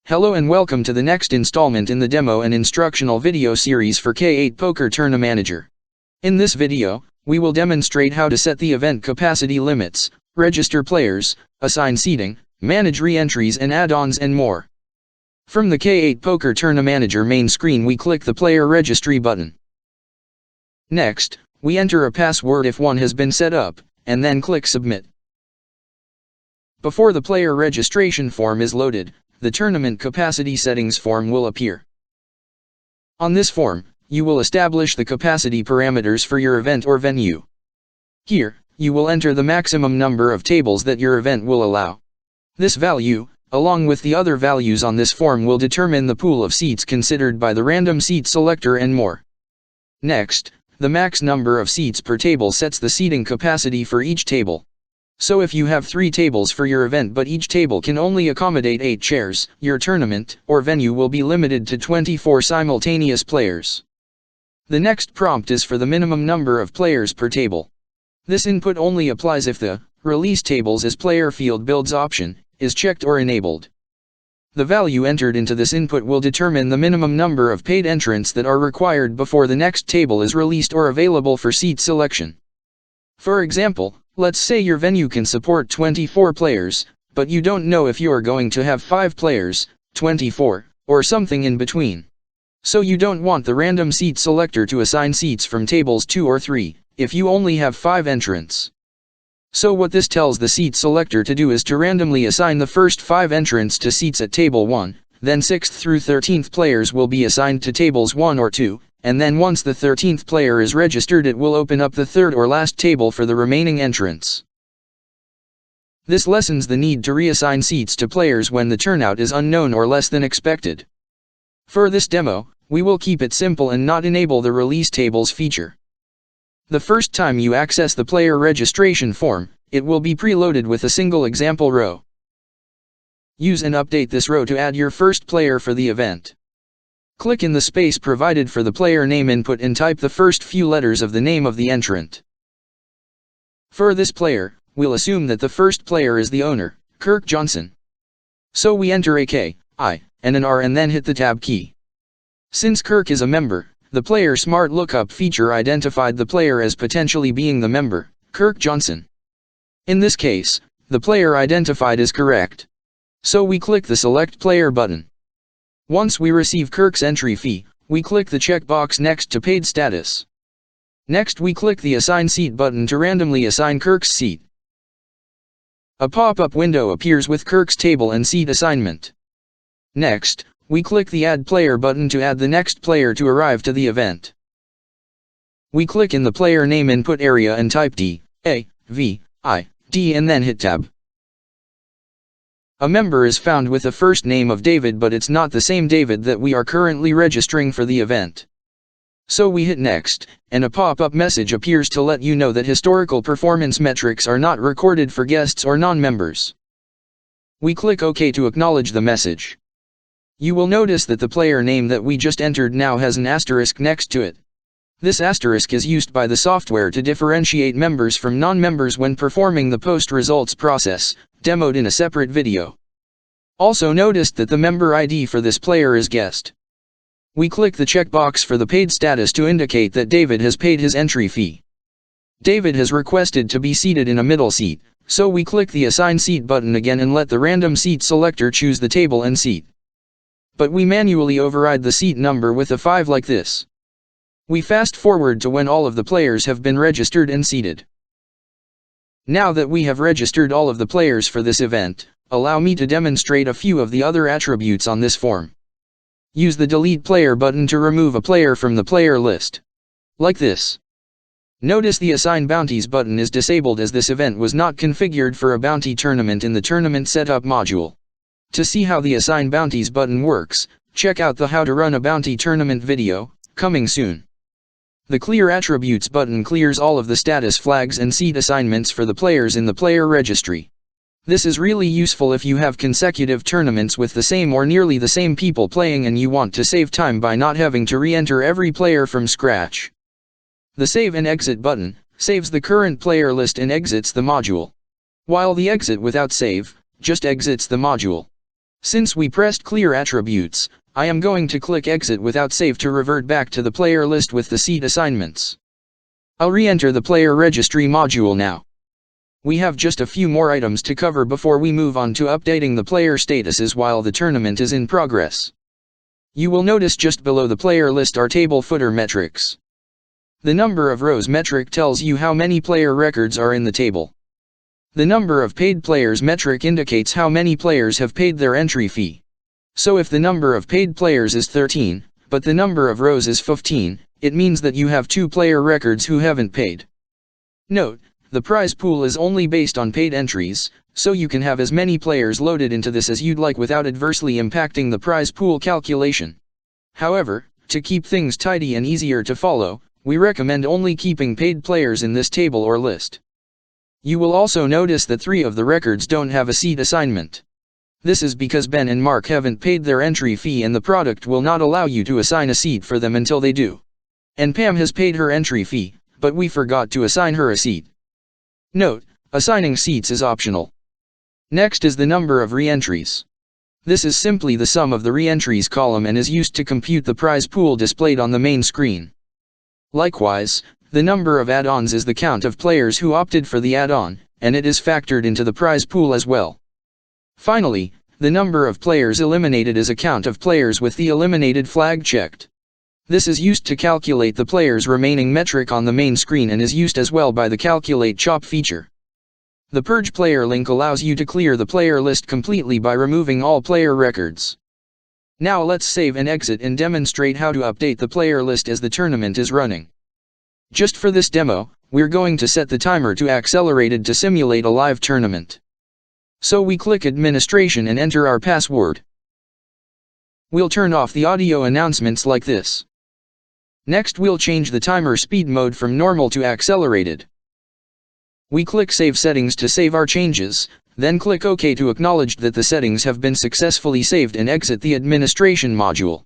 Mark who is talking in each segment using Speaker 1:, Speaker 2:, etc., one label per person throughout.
Speaker 1: Hello and welcome to the next installment in the demo and instructional video series for K8 Poker TournaManager. In this video, we will demonstrate how to set the event capacity limits, register players, assign seating, manage re-entries and add-ons and more. From the K8 Poker TournaManager main screen we click the Player Registry button. Next, we enter a password if one has been set up, and then click Submit. Before the player registration form is loaded, the tournament capacity settings form will appear. On this form, you will establish the capacity parameters for your event or venue. Here, you will enter the maximum number of tables that your event will allow. This value, along with the other values on this form, will determine the pool of seats considered by the random seat selector and more. Next, the max number of seats per table sets the seating capacity for each table. So if you have 3 tables for your event but each table can only accommodate 8 chairs, your tournament or venue will be limited to 24 simultaneous players. The next prompt is for the minimum number of players per table. This input only applies if the Release Tables as Player Field Builds option is checked or enabled. The value entered into this input will determine the minimum number of paid entrants that are required before the next table is released or available for seat selection. For example, let's say your venue can support 24 players, but you don't know if you are going to have 5 players, 24, or something in between. So you don't want the random seat selector to assign seats from tables 2 or 3, if you only have 5 entrants. So what this tells the seat selector to do is to randomly assign the first 5 entrants to seats at table 1, then 6th through 13th players will be assigned to tables 1 or 2, and then once the 13th player is registered it will open up the third or last table for the remaining entrants. This lessens the need to reassign seats to players when the turnout is unknown or less than expected. For this demo, we will keep it simple and not enable the Release Tables feature. The first time you access the player registration form, it will be preloaded with a single example row. Use and update this row to add your first player for the event. Click in the space provided for the player name input and type the first few letters of the name of the entrant. For this player, we'll assume that the first player is the owner, Kirk Johnson. So we enter a K, I, and an R and then hit the Tab key. Since Kirk is a member, the Player Smart Lookup feature identified the player as potentially being the member, Kirk Johnson. In this case, the player identified is correct. So we click the Select Player button. Once we receive Kirk's entry fee, we click the checkbox next to Paid Status. Next we click the Assign Seat button to randomly assign Kirk's seat. A pop-up window appears with Kirk's table and seat assignment. Next, we click the Add Player button to add the next player to arrive to the event. We click in the player name input area and type D, A, V, I, D and then hit Tab. A member is found with the first name of David, but it's not the same David that we are currently registering for the event. So we hit Next, and a pop-up message appears to let you know that historical performance metrics are not recorded for guests or non-members. We click OK to acknowledge the message. You will notice that the player name that we just entered now has an asterisk next to it. This asterisk is used by the software to differentiate members from non-members when performing the post-results process, demoed in a separate video. Also noticed that the member ID for this player is guest. We click the checkbox for the paid status to indicate that David has paid his entry fee. David has requested to be seated in a middle seat, so we click the Assign Seat button again and let the random seat selector choose the table and seat. But we manually override the seat number with a 5 like this. We fast forward to when all of the players have been registered and seated. Now that we have registered all of the players for this event, allow me to demonstrate a few of the other attributes on this form. Use the Delete Player button to remove a player from the player list. Like this. Notice the Assign Bounties button is disabled as this event was not configured for a bounty tournament in the Tournament Setup module. To see how the Assign Bounties button works, check out the How to Run a Bounty Tournament video, coming soon. The Clear Attributes button clears all of the status flags and seat assignments for the players in the player registry. This is really useful if you have consecutive tournaments with the same or nearly the same people playing and you want to save time by not having to re-enter every player from scratch. The Save and Exit button saves the current player list and exits the module, while the Exit without save just exits the module. Since we pressed clear attributes, I am going to click exit without save to revert back to the player list with the seat assignments. I'll re-enter the player registry module now. We have just a few more items to cover before we move on to updating the player statuses while the tournament is in progress. You will notice just below the player list are table footer metrics. The number of rows metric tells you how many player records are in the table. The number of paid players metric indicates how many players have paid their entry fee. So if the number of paid players is 13, but the number of rows is 15, it means that you have 2 player records who haven't paid. Note, the prize pool is only based on paid entries, so you can have as many players loaded into this as you'd like without adversely impacting the prize pool calculation. However, to keep things tidy and easier to follow, we recommend only keeping paid players in this table or list. You will also notice that 3 of the records don't have a seat assignment. This is because Ben and Mark haven't paid their entry fee and the product will not allow you to assign a seat for them until they do. And Pam has paid her entry fee, but we forgot to assign her a seat. Note, assigning seats is optional. Next is the number of re-entries. This is simply the sum of the re-entries column and is used to compute the prize pool displayed on the main screen. Likewise, the number of add-ons is the count of players who opted for the add-on, and it is factored into the prize pool as well. Finally, the number of players eliminated is a count of players with the eliminated flag checked. This is used to calculate the players' remaining metric on the main screen and is used as well by the Calculate Chop feature. The Purge Player link allows you to clear the player list completely by removing all player records. Now let's save and exit and demonstrate how to update the player list as the tournament is running. Just for this demo, we're going to set the timer to accelerated to simulate a live tournament. So we click Administration and enter our password. We'll turn off the audio announcements like this. Next we'll change the timer speed mode from normal to accelerated. We click Save Settings to save our changes, then click OK to acknowledge that the settings have been successfully saved and exit the administration module.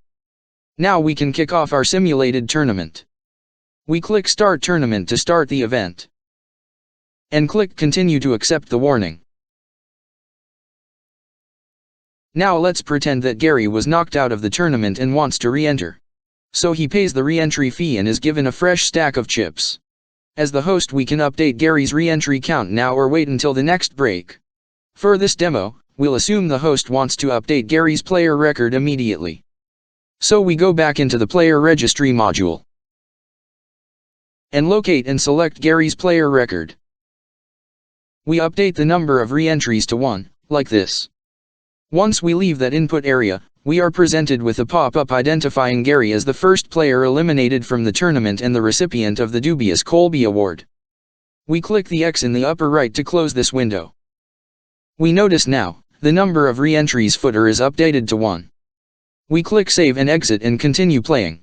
Speaker 1: Now we can kick off our simulated tournament. We click Start Tournament to start the event. And click Continue to accept the warning. Now let's pretend that Gary was knocked out of the tournament and wants to re-enter. So he pays the re-entry fee and is given a fresh stack of chips. As the host we can update Gary's re-entry count now or wait until the next break. For this demo, we'll assume the host wants to update Gary's player record immediately. So we go back into the Player Registry module. And locate and select Gary's player record. We update the number of re-entries to 1, like this. Once we leave that input area, we are presented with a pop-up identifying Gary as the first player eliminated from the tournament and the recipient of the dubious Colby Award. We click the X in the upper right to close this window. We notice now, the number of re-entries footer is updated to 1. We click Save and exit and continue playing.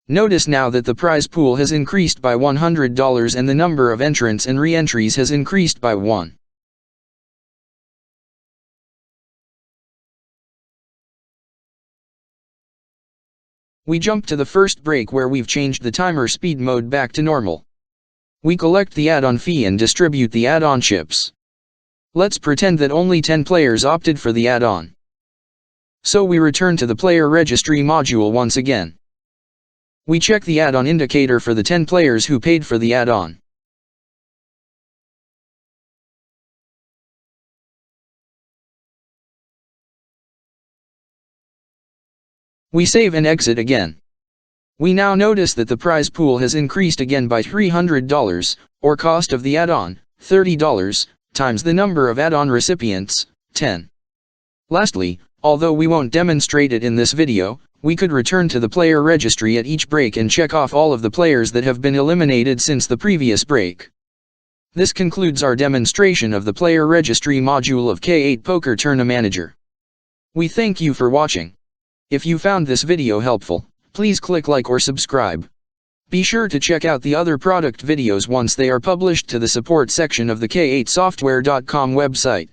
Speaker 1: Notice now that the prize pool has increased by $100 and the number of entrants and re-entries has increased by 1. We jump to the first break where we've changed the timer speed mode back to normal. We collect the add-on fee and distribute the add-on chips. Let's pretend that only 10 players opted for the add-on. So we return to the Player Registry module once again. We check the add-on indicator for the 10 players who paid for the add-on. We save and exit again. We now notice that the prize pool has increased again by $300, or cost of the add-on, $30, times the number of add-on recipients, 10. Lastly, although we won't demonstrate it in this video, we could return to the player registry at each break and check off all of the players that have been eliminated since the previous break. This concludes our demonstration of the player registry module of K8 Poker TournaManager. We thank you for watching. If you found this video helpful, please click like or subscribe. Be sure to check out the other product videos once they are published to the support section of the K8software.com website.